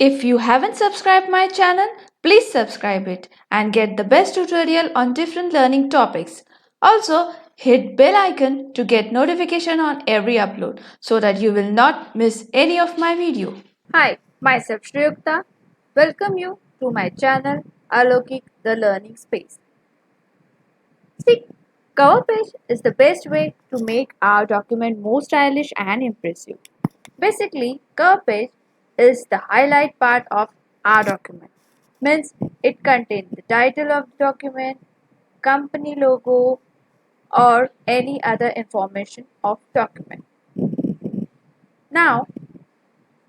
If you haven't subscribed my channel, please subscribe it and get the best tutorial on different learning topics. Also, hit bell icon to get notification on every upload so that you will not miss any of my video. Hi, myself Shriyukta. Welcome you to my channel Alaukik the Learning Space. See, cover page is the best way to make our document more stylish and impressive. Basically, cover page is the highlight part of our document. Means it contains the title of the document, company logo, or any other information of document. Now,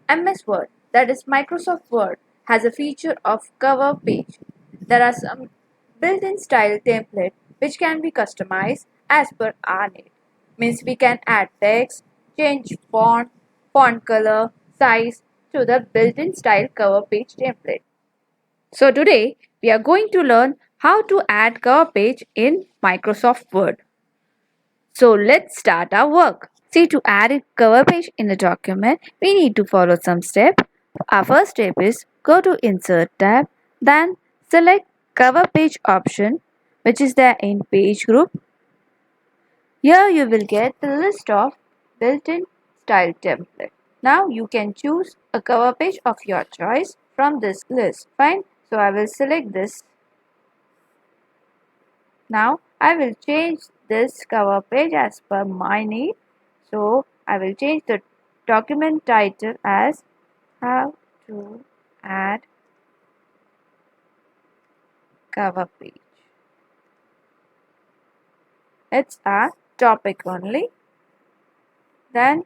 MS Word, that is Microsoft Word, has a feature of cover page. There are some built-in style template which can be customized as per our need. Means we can add text, change font color, size to the built-in style cover page template. So today we are going to learn how to add cover page in Microsoft Word. So let's start our work. See, to add a cover page in a document, we need to follow some steps. Our first step is go to Insert tab, then select Cover Page option, which is there in Page Group. Here you will get the list of built-in style template. Now you can choose a cover page of your choice from this list. Fine. So I will select this. Now I will change this cover page as per my need. So I will change the document title as How to Add Cover Page. It's a topic only. Then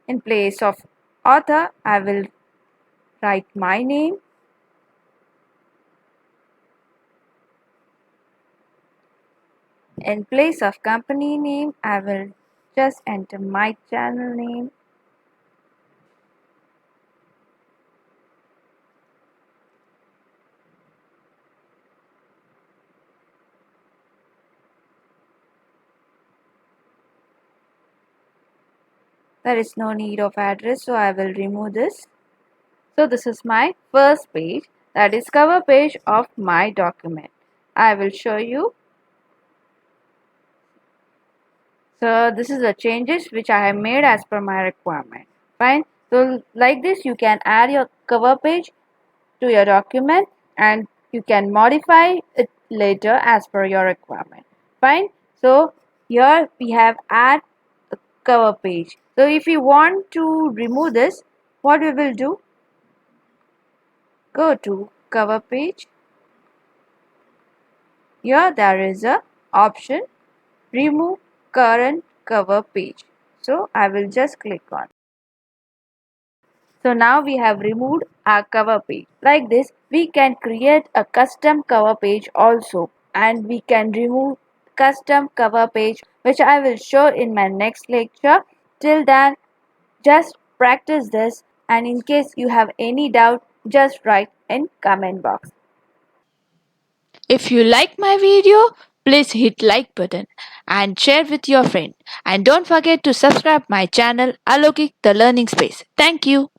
in place of author, I will write my name. In place of company name, I will just enter my channel name. There is no need of address, so I will remove this. So this is my first page, that is cover page of my document. I will show you. So this is the changes which I have made as per my requirement. Fine. So like this you can add your cover page to your document and you can modify it later as per your requirement. Fine. So here we have add the cover page. So if you want to remove this, what we will do? Go to cover page. Here there is a option remove current cover page. So I will just click on. So now we have removed our cover page. Like this, we can create a custom cover page also, and we can remove custom cover page, which I will show in my next lecture. Till then, just practice this, and in case you have any doubt, just write in comment box. If you like my video, please hit like button and share with your friend. And don't forget to subscribe my channel Alaukik the Learning Space. Thank you.